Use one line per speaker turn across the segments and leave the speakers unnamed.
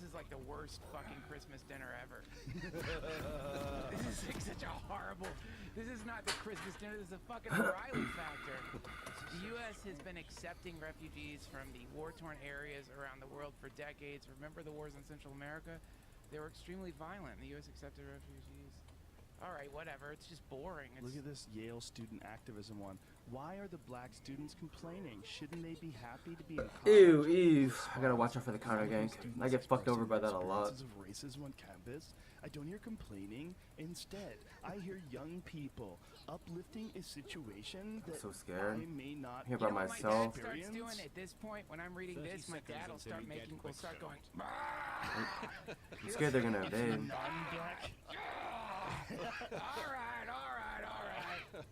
is like the worst fucking Christmas dinner ever. This is like such a horrible. This is not the Christmas dinner. This is a fucking O'Reilly factor. The U.S. has been accepting refugees from the war-torn areas around the world for decades. Remember the wars in Central America? They were extremely violent. The U.S. accepted refugees. All right, whatever. It's just boring.
Look at this Yale student activism one. Why are the black students complaining? Shouldn't they be happy to be in college?
Ew. I gotta watch out for the counter gang. I get fucked over by that a lot.
Of racism on campus. I don't hear complaining. Instead, I hear young people uplifting a situation that
so scared.
I may not
Hear about myself.
My dad starts doing it. At this point, when I'm reading this, my dad will start start going.
I'm scared they're gonna invade.
Non-black.
All right.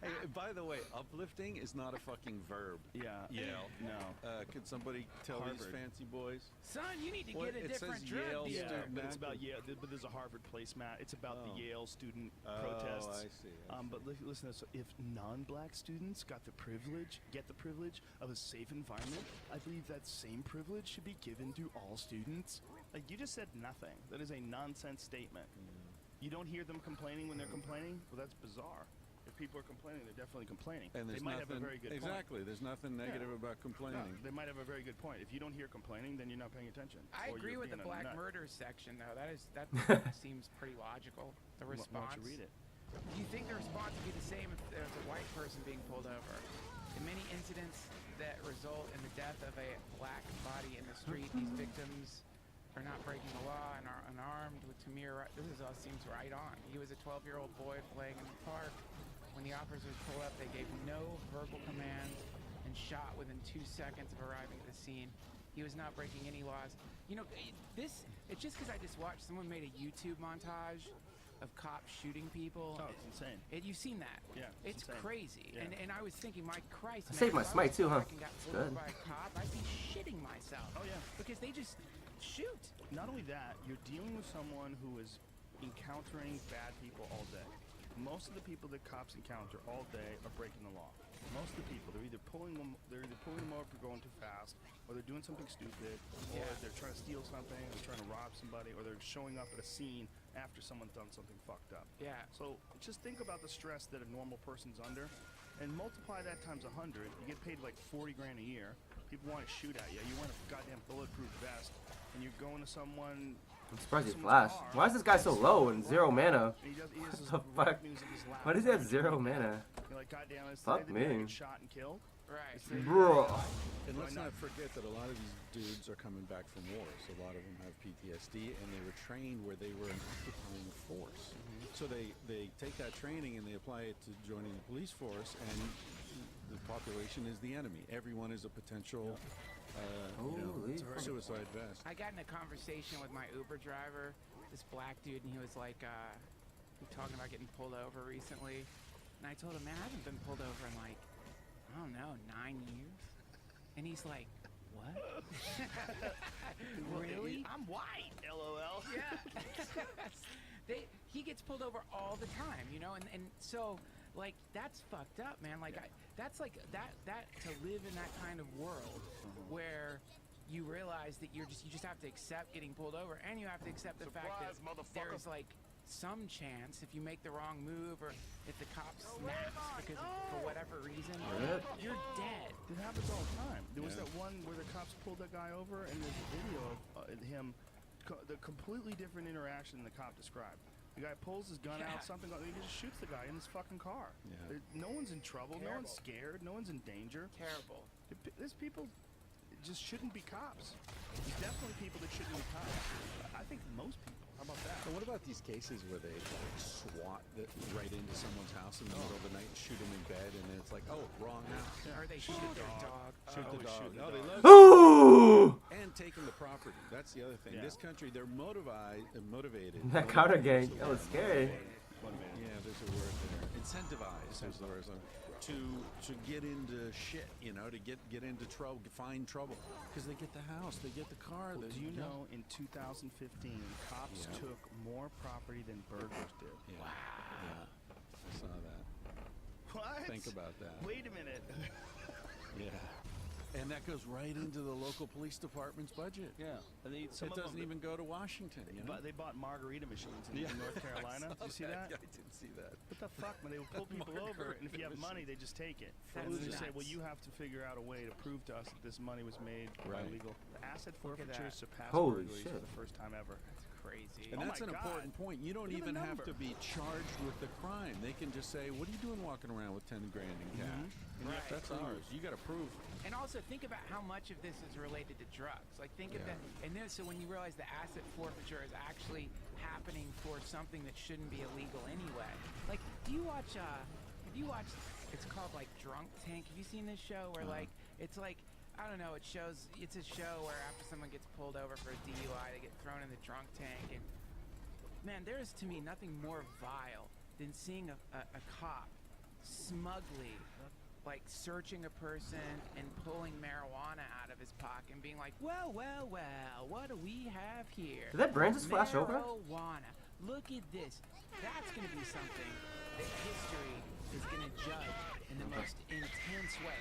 Hey, by the way, uplifting is not a fucking verb.
Yeah.
Yale.
No.
Could somebody tell these
Harvard.
fancy boys?
Son, you need to
What?
get a
It
different
says
drug
Yale
dealer.
student.
But it's about Yale. But there's a Harvard placemat. It's about
Oh.
the Yale student
Oh,
protests.
I see.
But listen to this. If non-black students get the privilege of a safe environment, I believe that same privilege should be given to all students. Like, you just said nothing. That is a nonsense statement. You don't hear them complaining when they're complaining? Well, that's bizarre. If people are complaining, they're definitely complaining.
And
they
there's
might
nothing,
have a very good point.
exactly. There's nothing negative about complaining.
No, they might have a very good point. If you don't hear complaining, then you're not paying attention.
I
Or
agree
you're
with the
being a
black
nut.
murder section, though. That seems pretty logical. The
Why
response.
don't you read it?
Do you think the response would be the same if there was a white person being pulled over? In many incidents that result in the death of a black body in the street, these victims are not breaking the law and are unarmed. With Tamir, this all seems right on. He was a 12-year-old boy playing in the park. When the officers pulled up, they gave no verbal commands and shot within 2 seconds of arriving at the scene. He was not breaking any laws. You know, it's just because I just watched someone made a YouTube montage of cops shooting people.
Oh, it's insane.
You've seen that?
Yeah,
It's
insane.
crazy.
Yeah.
And I was thinking, my Christ,
I saved my
if I
smite
was
too, huh?
fucking got
It's
pulled over
good.
by a cop, I'd be shitting myself.
Oh, yeah.
Because they just shoot.
Not only that, you're dealing with someone who is encountering bad people all day. Most of the people that cops encounter all day are breaking the law. Most of the people, they're either pulling them over for going too fast, or they're doing something stupid, or they're trying to steal something, or they're trying to rob somebody, or they're showing up at a scene after someone's done something fucked up.
Yeah.
So just think about the stress that a normal person's under, and multiply that times 100. You get paid like 40 grand a year. People want to shoot at you. You want a goddamn bulletproof vest, and you're going to someone.
I'm surprised he
someone's
flashed.
car,
Why is this guy so low and 0 mana?
and he does
What the fuck? Why does he have 0 mana?
You're like, goddamn, it's
Fuck
the day that
me.
I get shot and killed.
Right.
Bro.
And let's not forget that a lot of these dudes are coming back from wars. A lot of them have PTSD, and they were trained where they were an occupying force. So they take that training and they apply it to joining the police force, and the population is the enemy. Everyone is a potential suicide vest.
I got in a conversation with my Uber driver, this black dude, and he was like, talking about getting pulled over recently. And I told him, man, I haven't been pulled over in like, I don't know, 9 years. And he's like, what? Really? I'm white.
LOL.
Yeah. He gets pulled over all the time, you know, and so like that's fucked up, man. Like that's like that to live in that kind of world where you realize that you just have to accept getting pulled over, and you have to accept the fact that there's like some chance if you make the wrong move or if the cop snaps because for whatever reason, you're dead.
It happens all the time. There was that one where the cops pulled that guy over, and there's a video of him, the completely different interaction the cop described. The guy pulls his gun out, he just shoots the guy in his fucking car.
Yeah.
No one's in trouble, no
Terrible.
one's scared, no one's in danger.
Terrible.
There's people just shouldn't be cops. There's definitely people that shouldn't be cops. I think most people. How about that?
So what about these cases where they like swat right into someone's house in the middle of the night and shoot them in bed, and then it's like, oh, wrong house.
Or they shoot their dog.
Shoot the dog.
shoot the
No, they
dog.
love
Ooh!
and taking the property. That's the other thing.
Yeah.
This country, they're motivated.
That counter gang, that was scary.
Yeah, there's a word there. Incentivized is the word. To get into shit, you know, to get into trouble, find trouble, because they get the house, they get the car.
Well, do you know in 2015 cops took more property than burglars did?
Yeah. Yeah, I saw that.
What?
Think about that.
Wait a minute.
Yeah. And that goes right into the local police department's budget.
Yeah, and
It doesn't even go to Washington. You know?
But they bought margarita machines in North Carolina. Did you see that?
Yeah, I did see that.
What the fuck, man? They would pull people over, and if you have money, they just take it.
That's
They would just say,
nuts.
well, you have to figure out a way to prove to us that this money was made by
Right.
legal. The asset
Look at
forfeiture
that.
surpassed
Holy
burglaries
shit.
for the first time ever.
That's crazy.
And
Oh
that's
my
an
God.
important point. You don't
Look at the
even have
number.
to be charged with the crime. They can just say, "What are you doing walking around with 10 grand in cash?"
Mhm.
And
Right.
that's ours. You got to prove.
And also think about how much of this is related to drugs. Like think of
Yeah.
that. And then so when you realize the asset forfeiture is actually happening for something that shouldn't be illegal anyway. Like, do you watch? Have you watched? It's called like Drunk Tank. Have you seen this show where like it's like I don't know. It shows. It's a show where after someone gets pulled over for a DUI, they get thrown in the drunk tank. And man, there is to me nothing more vile than seeing a cop smugly like searching a person and pulling marijuana out of his pocket and being like, well, what do we have here?
Did that brand just flash over?
Marijuana. Look at this. That's going to be something that history is going to judge in the most intense way.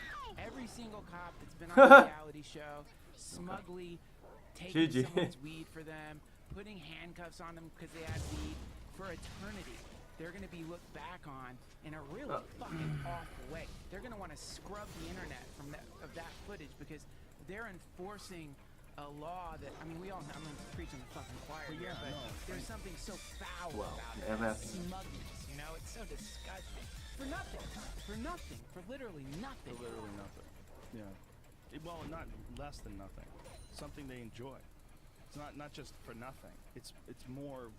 Every single cop that's been on a reality show smugly taking
GG.
someone's weed for them, putting handcuffs on them because they had weed for eternity. They're going to be looked back on in a really fucking awful way. They're going to want to scrub the internet from of that footage because they're enforcing a law that, I mean, we all know, I'm preaching the fucking choir here, but there's something so foul about it.
MF.
Smugness, you know? It's so disgusting. For nothing. For nothing. For literally nothing.
For literally nothing. Yeah. Well, not less than nothing. Something they enjoy. It's not just for nothing. It's more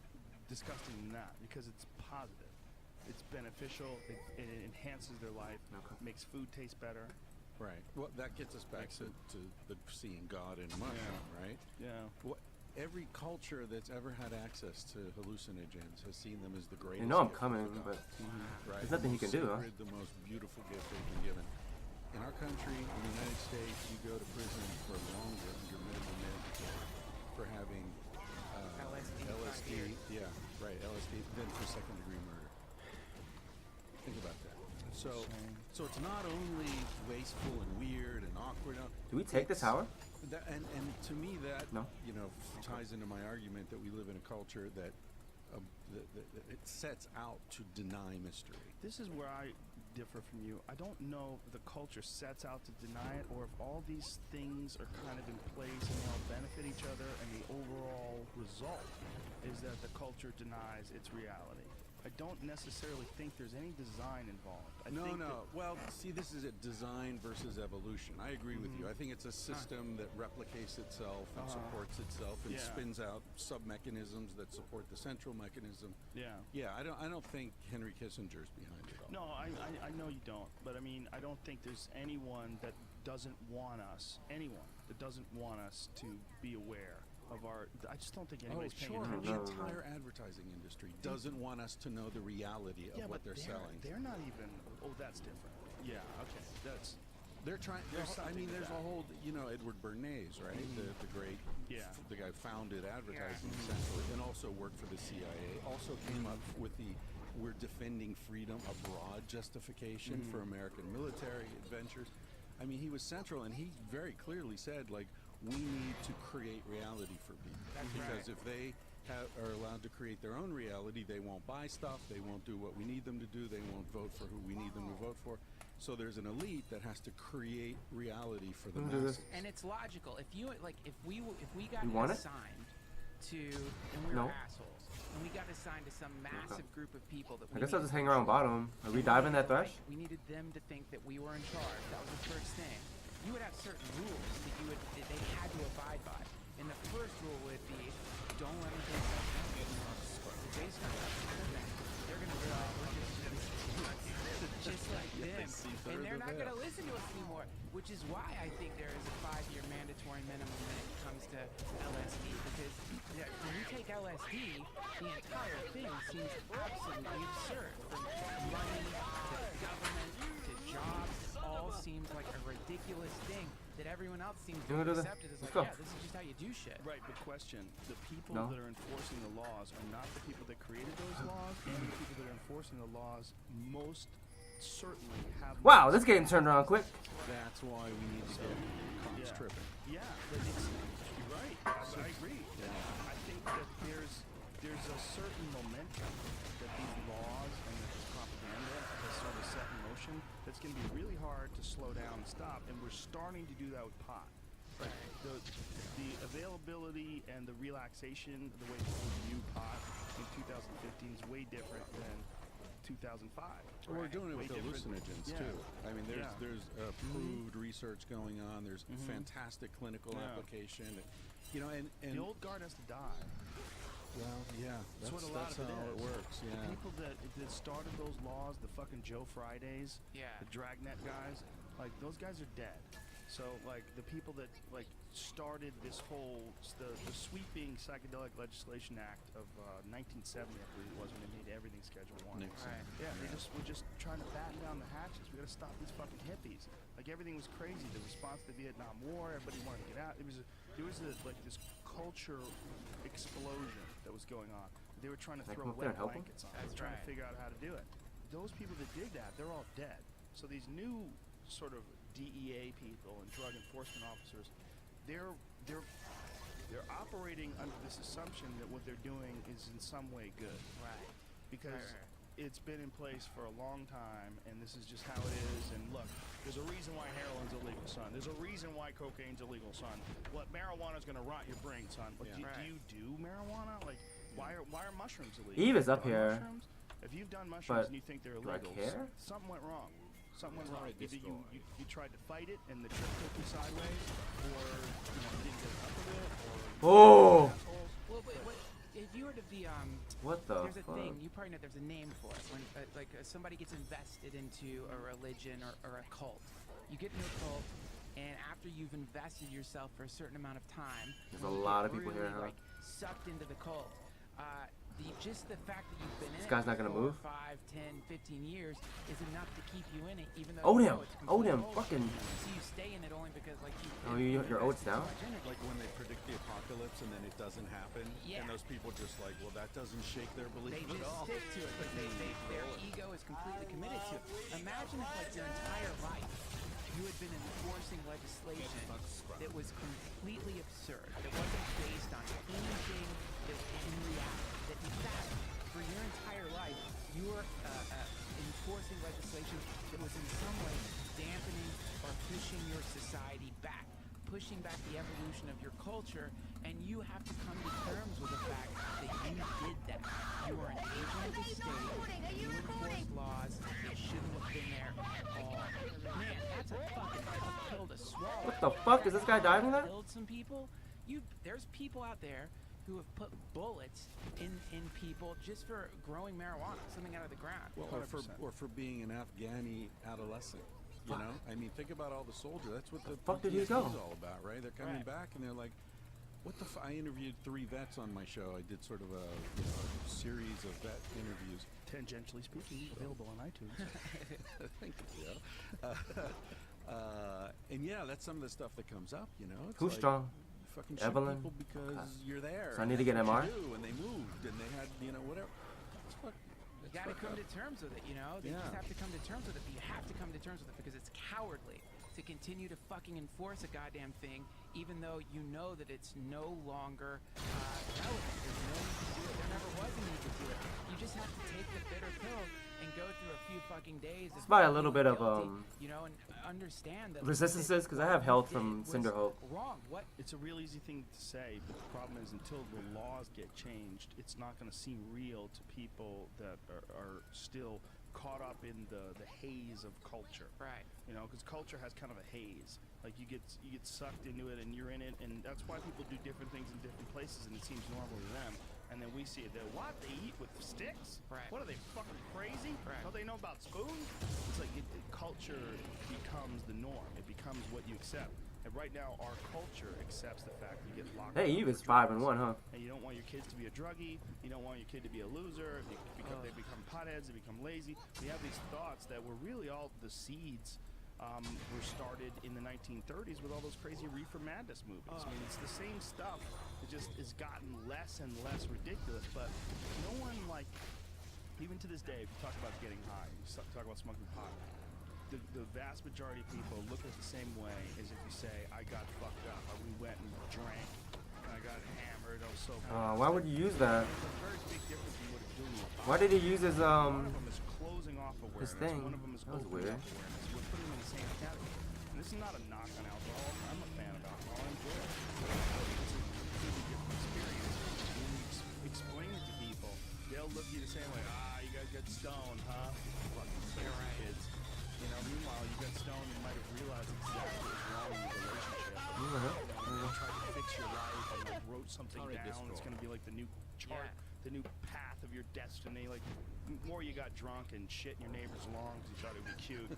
disgusting than that because it's positive. It's beneficial. It enhances their life. Makes food taste better.
Right. Well, that gets us back to the seeing God in a mushroom, right?
Yeah.
Every culture that's ever had access to hallucinogens has seen them as the greatest.
You know I'm
gift
coming,
from
but
God, right?
there's nothing
The
he can do, huh?
most sacred, the most beautiful gift they've been given. In our country, in the United States, you go to prison for longer, your minimum mandatory, for having LSD, yeah, right, LSD, than for second-degree murder. Think about that. So it's not only wasteful and weird and awkward.
do we take the tower?
And to me, that
No.
ties into my argument that we live in a culture that it sets out to deny mystery.
This is where I differ from you. I don't know if the culture sets out to deny it or if all these things are kind of in place and they all benefit each other and the overall result is that the culture denies its reality. I don't necessarily think there's any design involved. I think that-
Well, see, this is a design versus evolution. I agree with you. I think it's a system that replicates itself and supports itself and
Yeah.
spins out sub-mechanisms that support the central mechanism.
Yeah.
Yeah, I don't think Henry Kissinger's behind it all.
No, I know you don't, but I mean, I don't think there's anyone that doesn't want us to be aware of our. I just don't think anybody's paying
sure.
attention.
The
No, no.
entire advertising industry doesn't want us to know the reality of
Yeah,
what
but
they're selling.
They're not even. Oh, that's different. Yeah. Okay. That's.
They're trying.
There's
I
something
mean,
to
there's
that.
a whole. Edward Bernays, right? The great.
Yeah.
The guy founded advertising essentially, and also worked for the CIA. Also came up with the "we're defending freedom abroad" justification for American military adventures. I mean, he was central, and he very clearly said, like, we need to create reality for people. Because if they are allowed to create their own reality, they won't buy stuff, they won't do what we need them to do, they won't vote for who we need them to vote for. So there's an elite that has to create reality for the
do this.
masses.
And it's logical. If we got
You want it?
assigned to, and we were
No.
assholes, and we got assigned to some massive group of people that
I
we
guess I'll
needed
just
to
hang around
control.
bottom. Are we diving that thresh?
We needed them to think that we were in charge. That was the first thing. You would have certain rules that they had to abide by. And the first rule would be, don't let them take based on that, they're going to realize we're just like them. And they're not going to listen to us anymore. Which is why I think there is a 5-year mandatory minimum when it comes to LSD. Because when you take LSD, the entire thing seems absolutely absurd. From money to government to jobs, it all seems like a ridiculous thing that everyone else seems to
You wanna do
accept
that?
it as
Let's
like,
go.
yeah, this is just how you do shit.
Right, but question: the people
No.
that are enforcing the laws are not the people that created those laws, and the people that are enforcing the laws most certainly have.
Wow, this game turned around quick.
That's why we need to get cops tripping.
Yeah, but you're right. I agree. I think that there's a certain momentum that these laws and that this propaganda has sort of set in motion that's going to be really hard to slow down and stop, and we're starting to do that with pot. Like the availability and the relaxation, the way people view pot in 2015 is way different than 2005.
Well, we're doing it
Way
with
different.
hallucinogens
Yeah.
too. I mean, there's approved research going on. There's fantastic clinical application. You know, and
The old guard has to die.
well, yeah,
That's what a lot
that's
of it
how
is.
it works.
The
Yeah.
people that started those laws, the fucking Joe Fridays,
Yeah.
the Dragnet guys, like those guys are dead. So like the people that like started this whole the sweeping psychedelic legislation act of 1970, I believe it was, when they made everything Schedule 1.
Nixon.
Right.
Yeah, they just were just trying to batten down the hatches. We got to stop these fucking hippies. Like everything was crazy. The response to the Vietnam War, everybody wanted to get out. There was like this culture explosion that was going on. They were trying to
Can I
throw
come up there
wet
and help 'em?
blankets on. They
That's
were trying
right.
to figure out how to do it. Those people that did that, they're all dead. So these new sort of DEA people and drug enforcement officers, they're operating under this assumption that what they're doing is in some way good.
Right.
Because
Right.
it's been in place for a long time, and this is just how it is. And look, there's a reason why heroin's illegal, son. There's a reason why cocaine's illegal, son. What marijuana's gonna rot your brain, son. Like,
Yeah.
do you do marijuana? Like, why are mushrooms illegal?
Eve is
You've
up
done
here,
mushrooms? If you've done mushrooms
but
and you think they're
do I
illegal,
care?
something went wrong. Something went wrong.
Try to
Either you
destroy.
tried to fight it and the trip took you sideways, or you didn't get enough of it, or
Oh!
assholes.
Well, but if you were to be
What the
there's a
fuck?
thing, you probably know there's a name for it. When somebody gets invested into a religion or a cult, you get into a cult, and after you've invested yourself for a certain amount of time,
There's
you
a lot
get
of people
really,
here, huh?
like sucked into the cult. Just the fact that you've been in
This
it
guy's not gonna
for
move?
5, 10, 15 years is enough to keep you in it, even though
Own
you
him!
know it's
Own
complete
him!
bullshit.
Fucking...
So you stay in it only because like you.
Oh, your oats down?
Like when they predict the apocalypse and then it doesn't happen,
Yeah.
and those people just like, well, that doesn't shake their belief
They
at
just
all.
stick to it because their ego is completely committed to it. Imagine if, like, your entire life you had been enforcing legislation that was completely absurd, that wasn't based on anything that in reality, that in fact, for your entire life, you were enforcing legislation that was in some way dampening or pushing your society back, pushing back the evolution of your culture, and you have to come to terms with the fact that you did that. You are an agent of the state, and you enforced laws that shouldn't have been there at all. Man, that's a fucking tough pill to swallow.
What the fuck? Is this guy dying from that?
Killed some people. There's people out there who have put bullets in people just for growing marijuana, something out of the ground.
Well,
100%.
or for being an Afghani adolescent. You know, I mean, think about all the soldiers. That's what the
fuck did he
PTSD
go?
is all about, right? They're coming
Right.
back and they're like, "What the?" I interviewed 3 vets on my show. I did sort of a series of vet interviews.
Tangentially speaking, available on iTunes.
Thank you. And yeah, that's some of the stuff that comes up. You know, it's
Who's
like,
strong?
you fucking shoot
Evelyn?
people because you're there.
So I
and
need to
that's
get
what
MR?
you do, and they moved, and they had, whatever. It's fuck.
You gotta come to terms with it, you know? They just
Yeah.
have to come to terms with it, but you have to come to terms with it because it's cowardly to continue to fucking enforce a goddamn thing, even though you know that it's no longer relevant. There's no need to do it. There never was a need to do it. You just have to take the bitter pill and go through a few fucking days.
It's by a little bit of,
guilty, you know, and understand that
resistances, 'cause I have health from Cinderhope.
Wrong. What?
It's a real easy thing to say, but the problem is until the laws get changed, it's not going to seem real to people that are still caught up in the haze of culture.
Right.
You know, because culture has kind of a haze. Like you get sucked into it and you're in it, and that's why people do different things in different places, and it seems normal to them. And then we see it. They're what? They eat with sticks?
Right.
What are they fucking crazy?
Right.
Don't they know about spoons? It's like culture becomes the norm. It becomes what you accept. And right now, our culture accepts the fact you get locked up
Hey, Eve
for
is 5 and
drugs.
1, huh?
And you don't want your kids to be a druggie. You don't want your kid to be a loser. They become potheads. They become lazy. We have these thoughts that were really all the seeds were started in the 1930s with all those crazy reefer madness movies. I mean, it's the same stuff. It just has gotten less and less ridiculous. But no one even to this day, if you talk about getting high, you talk about smoking pot, the vast majority of people look at it the same way as if you say, I got fucked up. We went and drank, and I got hammered, I was so
Why would you use that?
There's a very big difference in what it do.
Why did he use his
One of them is closing off awareness.
thing?
One of them is
That was
opening
weird.
up awareness. We're putting them in the same category. And this is not a knock on alcohol. I'm a fan of alcohol. I enjoy it. It's a completely different experience. When you explain it to people, they'll look at you the same way. You guys get stoned, huh? Fucking crazy kids. You know, meanwhile, you got stoned and you might have realized exactly what's wrong in your relationship. They tried to fix your life and like wrote something down. It's going to be like the new chart, the new path of your destiny. Like, the more you got drunk and shit in your neighbor's lawn because you thought it would be cute,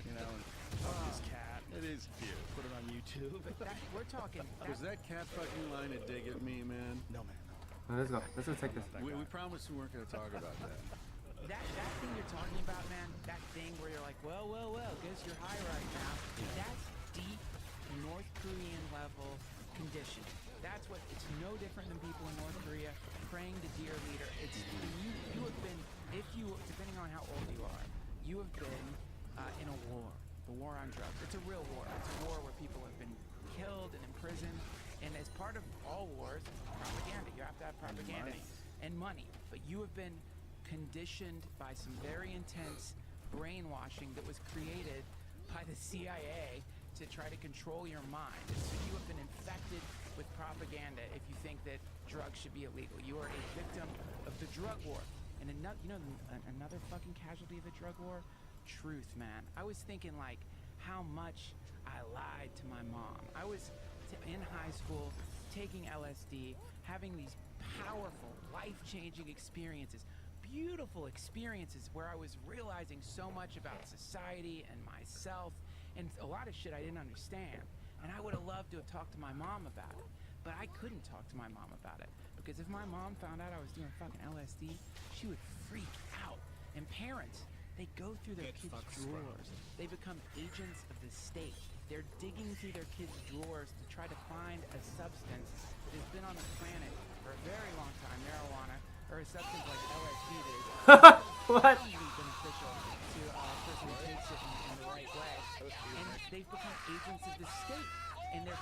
you know, and fuck this cat.
It is cute.
Put it on YouTube.
But we're talking.
Was that cat fucking line a dig at me, man?
No, man, no.
Let's go. Let's go take this.
We promised we weren't going to talk about that.
That thing you're talking about, man, that thing where you're like, well, guess you're high right now. That's deep North Korean level conditioning. That's what, it's no different than people in North Korea praying to dear leader. It's, you have been, depending on how old you are, you have been in a war, the war on drugs. It's a real war. It's a war where people have been killed and imprisoned. And as part of all wars, propaganda. You have to have propaganda and money. But you have been conditioned by some very intense brainwashing that was created by the CIA to try to control your mind. And so you have been infected with propaganda if you think that drugs should be illegal. You are a victim of the drug war. And another fucking casualty of the drug war? Truth, man. I was thinking like how much I lied to my mom. I was in high school taking LSD, having these powerful, life-changing experiences. Beautiful experiences where I was realizing so much about society and myself and a lot of shit I didn't understand. And I would have loved to have talked to my mom about it. But I couldn't talk to my mom about it. Because if my mom found out I was doing fucking LSD, she would freak out. And parents, they go through their kids' drawers. They become agents of the state. They're digging through their kids' drawers to try to find a substance that has been on the planet for a very long time, marijuana, or a substance like LSD that is
What?
highly beneficial to a person who takes it in the right way. And they've become agents of the state. And they're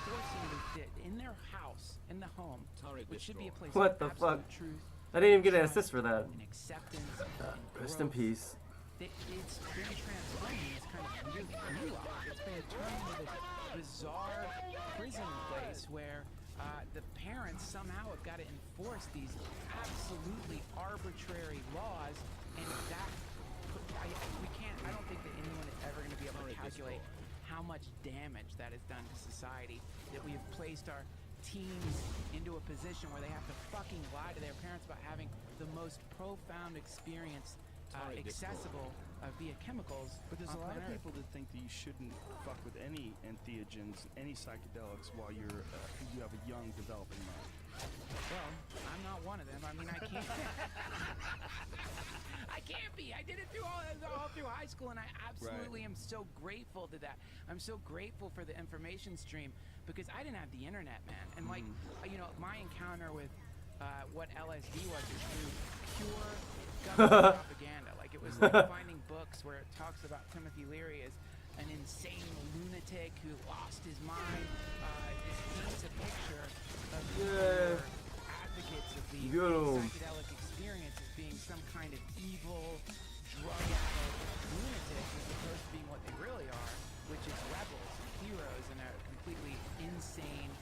forcing it in their house, in the home, which should be a place
What
of
the fuck?
absolute truth.
I didn't even get an assist for that.
And acceptance. And
Rest in
growth.
peace.
It's been transformed in this kind of weird gulag. It's been turned into this bizarre prison place where the parents somehow have got to enforce these absolutely arbitrary laws, and that I don't think that anyone is ever going to be able to calculate how much damage that has done to society, that we have placed our teens into a position where they have to fucking lie to their parents about having the most profound experience accessible via chemicals.
But there's a
on
lot of
planet
people that think that you shouldn't fuck with any entheogens, any psychedelics while you have a young developing mind.
Well, I'm not one of them. I mean, I can't. I can't be. I did it all through high school, and I absolutely am so grateful to that. I'm so grateful for the information stream because I didn't have the internet, man. And like, my encounter with what LSD was is through pure government propaganda. Like it was like finding books where it talks about Timothy Leary as an insane lunatic who lost his mind. This paints a picture of advocates of the psychedelic experience as being some kind of evil, drug-addled lunatic as opposed to being what they really are, which is rebels and heroes in a completely insane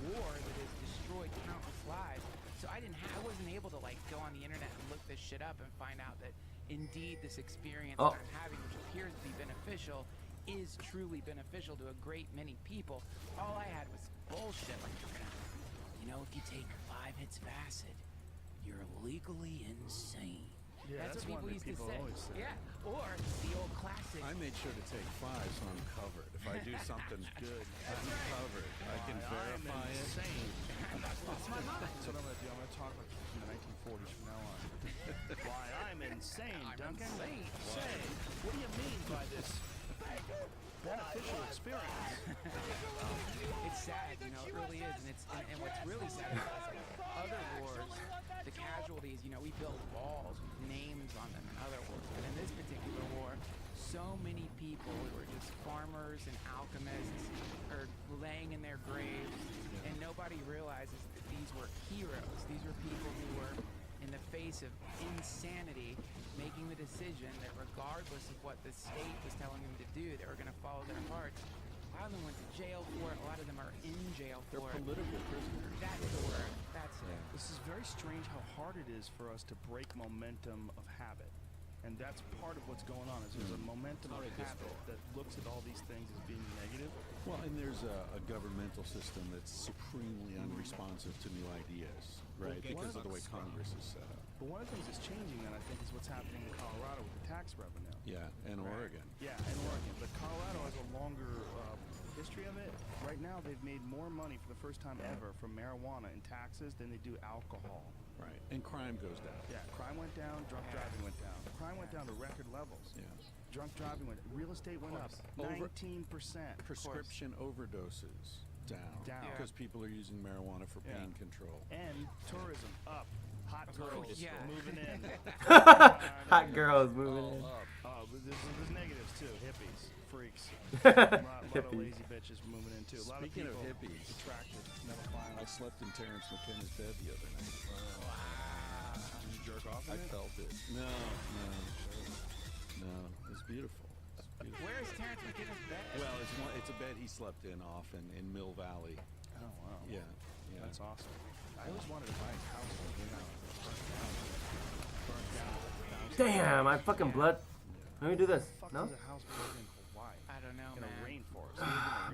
war that has destroyed countless lives. So I wasn't able to like go on the internet and look this shit up and find out that indeed this experience that I'm having, which appears to be beneficial, is truly beneficial to a great many people. All I had was bullshit. Like, if you take 5 hits of acid, you're legally insane.
Yeah,
that's what
one
people used to
that people
say.
always say.
Yeah, or the old classic.
I made sure to take 5 so I'm covered. If I do something good, I'm covered. I can verify it.
Insane.
That's my mind.
That's what I'm going to do. I'm going to talk like from the 1940s from now on. Why, I'm insane, Duncan.
Insane.
Say, what do you mean by this beneficial experience?
It's sad, it really is, and what's really sad is other wars, the casualty movies, you know, we build walls with names on them in other wars. But in this particular war, so many people who were just farmers and alchemists are laying in their graves, and nobody realizes that these were heroes. These were people who were, in the face of insanity, making the decision that regardless of what the state was telling them to do, they were going to follow their hearts. A lot of them went to jail for it. A lot of them are in jail
They're
for it.
political prisoners.
That's the word. That's it.
This is very strange how hard it is for us to break momentum of habit. And that's part of what's going on, is there's a momentum of habit that looks at all these things as being negative.
Well, and there's a governmental system that's supremely unresponsive to new ideas, right? Because of the way Congress is set up.
But one of the things that's changing then, I think, is what's happening in Colorado with the tax revenue.
Yeah, and Oregon.
Yeah, and Oregon. But Colorado has a longer history of it. Right now, they've made more money for the first time ever from marijuana in taxes than they do alcohol.
Right, and crime goes down.
Yeah, crime went down, drunk driving went down. Crime went down to record levels.
Yes.
Drunk driving went. Real estate went up 19%.
Prescription overdoses down.
Down.
Because people are using marijuana for pain
Yeah.
control.
And tourism up. Hot girls
Yeah.
moving in.
Hot girls moving in.
Oh, but there's negatives too. Hippies, freaks. A lot of
Hippies.
lazy bitches moving in too. A lot
Speaking
of
of
people
hippies,
attracted, never
I
climbed.
slept in Terrence McKenna's bed the other night.
Did you jerk off
I
in it?
felt it. No. It's beautiful. It's beautiful.
Where is Terrence McKenna's bed?
Well, it's a bed he slept in off in Mill Valley.
Oh wow.
Yeah.
That's awesome. I always wanted to buy his house, but you know, burnt down.
Damn, I fucking blood. Let me do this.
Fuck
No?
is a house built in Hawaii?
I don't know,
In a
man.
rainforest.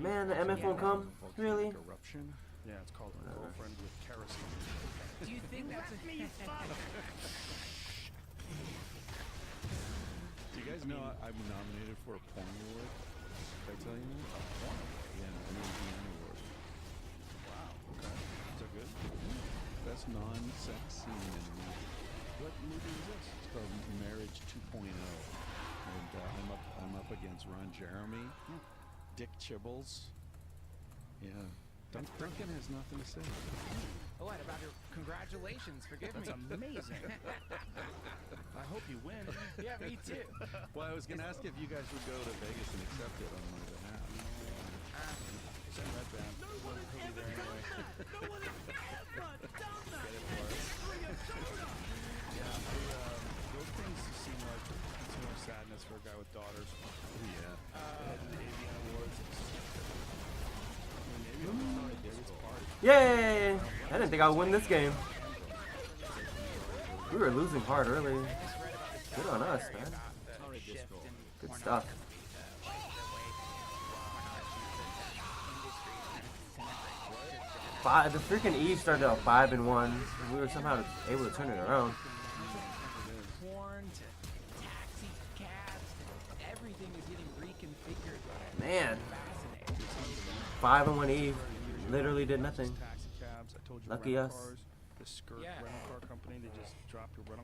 Man, the MF won't come? Really?
Eruption.
Yeah, it's called a girlfriend with kerosene.
Do you think that's a
Do you guys
No, I'm nominated for a porn award. Did I tell you that? A porn award? Yeah, an AVN award.
Wow. Okay. Is that good?
Best non-sex scene in a movie.
What movie is this?
It's called Marriage 2.0. And I'm up against Ron Jeremy, Dick Chibbles. Yeah. Duncan has nothing to say.
What about your congratulations? Forgive me.
That's amazing. I hope you win.
Yeah, me too.
Well, I was going to ask if you guys would go to Vegas and accept it on my behalf.
Send that band. He'll be there anyway. Yeah, those things seem like too much sadness for a guy with daughters.
Yeah.
The AVN Awards. I mean, maybe it's party.
Yay! I didn't think I would win this game. We were losing hard early. Good on us, man. Good stuff. The freaking Eve started out 5-1, and we were somehow able to turn it around.
Porn to taxi cabs, everything is getting reconfigured.
Man,
Fascinating.
5-1 Eve literally did nothing.
Taxi cabs. I told you
Lucky
rental
us.
cars. The skirt
Yeah.
rental car company, they just dropped your rental